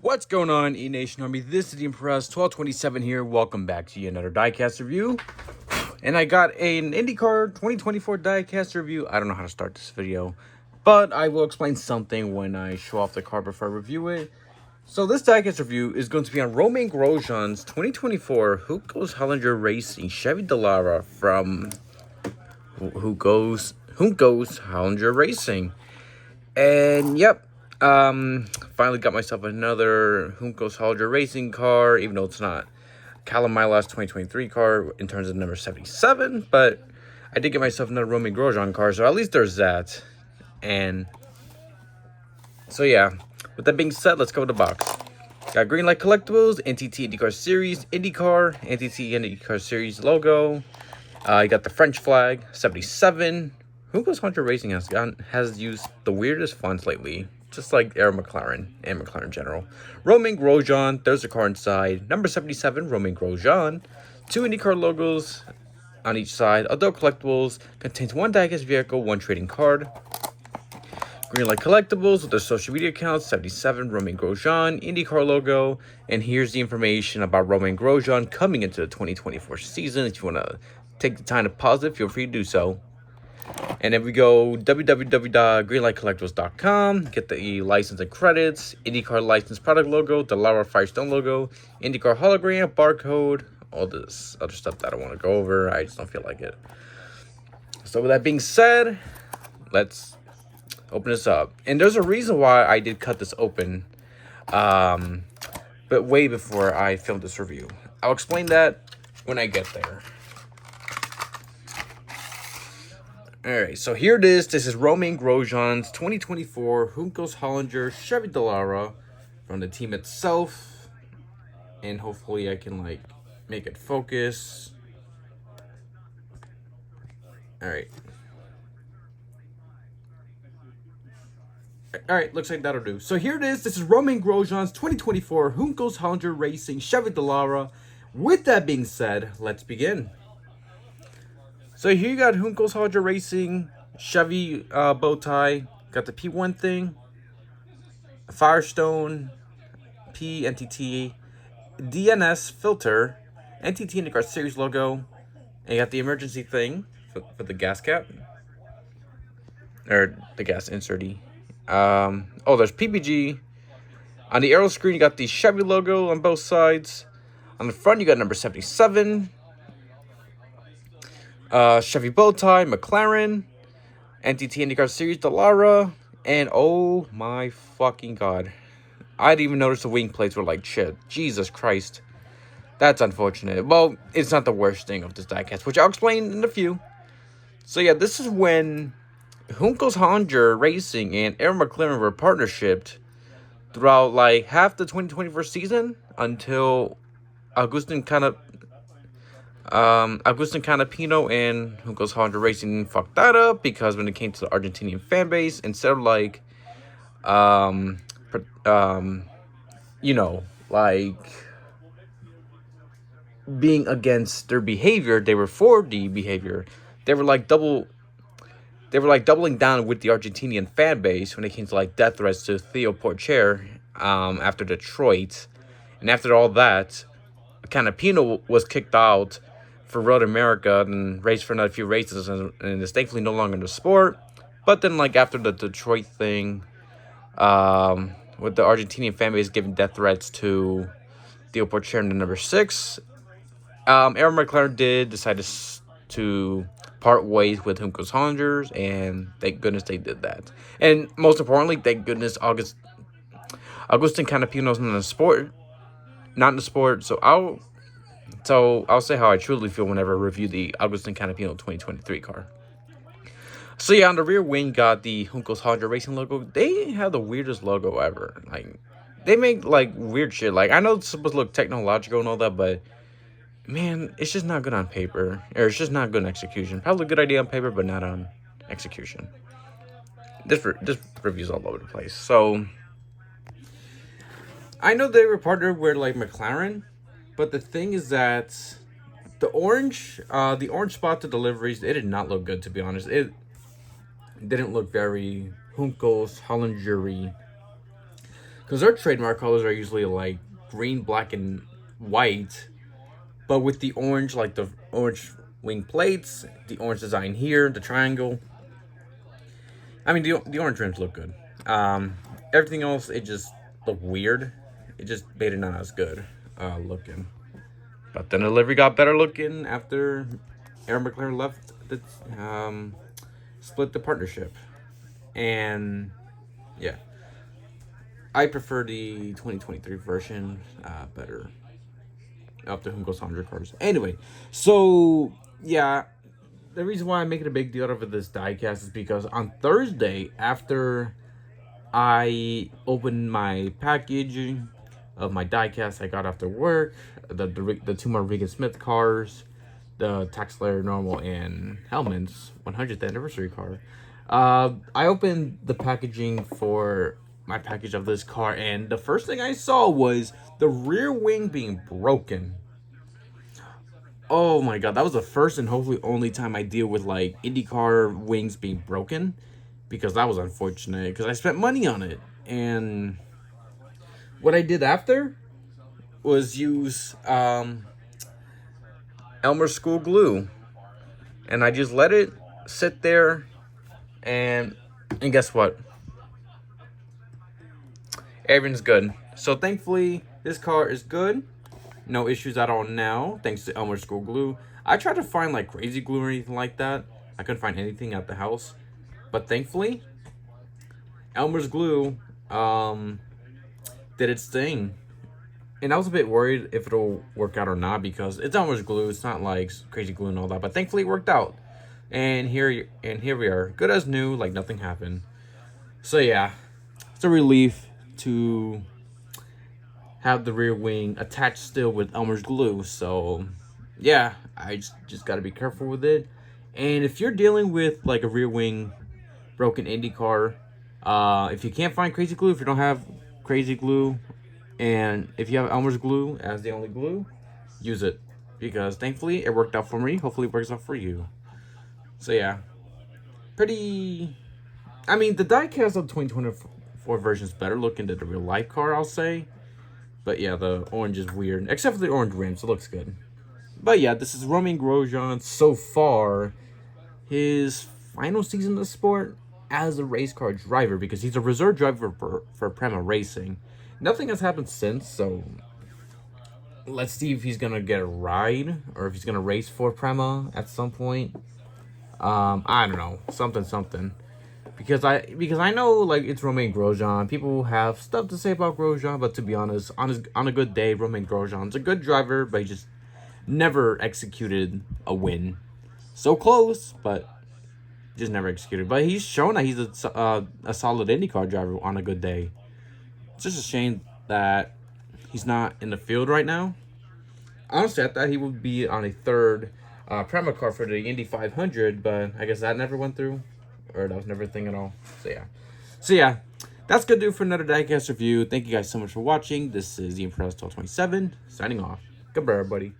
What's going on, E Nation Army? This is the Impress 1227 here. Welcome back to yet another Diecast review. And I got an IndyCar 2024 Diecast review. I don't know how to start this video, but I will explain something when I show off the car before I review it. So this Diecast review is going to be on Romain Grosjean's 2024 Juncos Hollinger Racing Chevy Dallara from Juncos Hollinger Racing. And yep, finally got myself another Juncos Hollinger racing car, even though it's not my last 2023 car in terms of number 77, but I did get myself another Romain Grosjean car, so at least there's that. And so yeah, with that being said, let's go to the box. Got Greenlight Collectibles, NTT IndyCar Series, IndyCar, NTT IndyCar Series logo. You got the French flag, 77. Juncos Hollinger Racing has used the weirdest fonts lately, just like Air McLaren and McLaren in general. Romain Grosjean, there's the car inside. Number 77, Romain Grosjean. 2 IndyCar logos on each side. Adult Collectibles contains 1 Diecast vehicle, 1 trading card. Greenlight Collectibles with their social media accounts, 77, Romain Grosjean, IndyCar logo. And here's the information about Romain Grosjean coming into the 2024 season. If you want to take the time to pause it, feel free to do so. And then we go www.greenlightcollectibles.com, get the license and credits, IndyCar license product logo, Dallara Firestone logo, IndyCar hologram, barcode, all this other stuff that I want to go over. I just don't feel like it. So with that being said, let's open this up. And there's a reason why I did cut this open, but way before I filmed this review. I'll explain that when I get there. Alright, so here it is. This is Romain Grosjean's 2024 Juncos Hollinger Chevy Dallara from the team itself. And hopefully I can, make it focus. Alright. Alright, looks like that'll do. So here it is. This is Romain Grosjean's 2024 Juncos Hollinger Racing Chevy Dallara. With that being said, let's begin. So here you got Juncos Hollinger Racing, Chevy bow tie, got the P1 thing, Firestone, P, NTT, DNS filter, NTT IndyCar Series logo, and you got the emergency thing for the gas cap, or the gas insert. Oh, there's PPG. On the aero screen, you got the Chevy logo on both sides. On the front, you got number 77. Chevy bow tie, McLaren, NTT IndyCar Series Dallara, and oh my fucking god, I didn't even notice the wing plates were like shit. Jesus Christ, that's unfortunate. Well, it's not the worst thing of this diecast, which I'll explain in a few. So yeah, this is when Juncos Hollinger Racing and Air McLaren were partnershiped throughout half the 2024 season until Agustin Canapino and Juncos Hollinger Racing fucked that up, because when it came to the Argentinian fan base, instead of being against their behavior, they were for the behavior. They were doubling down with the Argentinian fan base when it came to death threats to Theo Porcher after Detroit. And after all that, Canapino was kicked out for Road America and raced for another few races, and is thankfully no longer in the sport. But then after the Detroit thing, with the Argentinian fan base giving death threats to Theo Porcher in the number 6, Air McLaren did decide to part ways with Juncos Hollinger, and thank goodness they did that. And most importantly, thank goodness Agustin Canapino's not in the sport. So I'll say how I truly feel whenever I review the Agustin Canapino 2023 car. So yeah, on the rear wing, got the Juncos Hollinger Racing logo. They have the weirdest logo ever. They make weird shit. I know it's supposed to look technological and all that, but man, it's just not good on paper, or it's just not good on execution. Probably a good idea on paper, but not on execution. This review's all over the place. So I know they were partnered with McLaren, but the thing is that the orange spot to deliveries, it did not look good, to be honest. It didn't look very Juncos Hollinger-y. Because their trademark colors are usually like green, black, and white. But with the orange, like the orange wing plates, the orange design here, the triangle. I mean, the orange rims look good. Everything else, it just looked weird. It just made it not as good looking. But then the livery got better looking after Aaron McLaren left the split the partnership. And yeah, I prefer the 2023 version better of the Juncos Hollinger cars. Anyway, so yeah, the reason why I'm making a big deal out of this diecast is because on Thursday, after I opened my package of my diecast I got after work, the two more Regan Smith cars, the Tax Layer Normal and Hellman's 100th anniversary car. I opened the packaging for my package of this car, and the first thing I saw was the rear wing being broken. Oh my god, that was the first and hopefully only time I deal with like IndyCar wings being broken, because that was unfortunate because I spent money on it. And what I did after was use Elmer School glue, and I just let it sit there, and guess what? Everything's good. So thankfully, this car is good. No issues at all now, thanks to Elmer School glue. I tried to find like crazy glue or anything like that. I couldn't find anything at the house. But thankfully, Elmer's glue did its thing. And I was a bit worried if it'll work out or not, because it's Elmer's glue. It's not like crazy glue and all that. But thankfully, it worked out. And here we are, good as new, like nothing happened. So yeah, it's a relief to have the rear wing attached still with Elmer's glue. So yeah, I just got to be careful with it. And if you're dealing with like a rear wing broken IndyCar, if you can't find crazy glue, if you don't have crazy glue, and if you have Elmer's glue as the only glue, use it, because thankfully it worked out for me. Hopefully it works out for you. So yeah, pretty. I mean, the diecast of the 2024 version is better looking than the real life car, I'll say. But yeah, the orange is weird, except for the orange rims. It looks good. But yeah, this is Romain Grosjean so far. His final season of the sport as a race car driver, because he's a reserve driver for Prema Racing. Nothing has happened since, so let's see if he's gonna get a ride or if he's gonna race for Prema at some point. I don't know, something. Because I know, like, it's Romain Grosjean. People have stuff to say about Grosjean, but to be honest, on a good day, Romain Grosjean's a good driver, but he just never executed a win. So close, but just never executed. But he's shown that he's a solid IndyCar driver on a good day. It's just a shame that he's not in the field right now. Honestly, I thought he would be on a third Prema car for the Indy 500, but I guess that never went through. Or that was never a thing at all. So yeah, that's gonna do for another diecast review. Thank you guys so much for watching. This is the Impress 1227 signing off. Goodbye, everybody.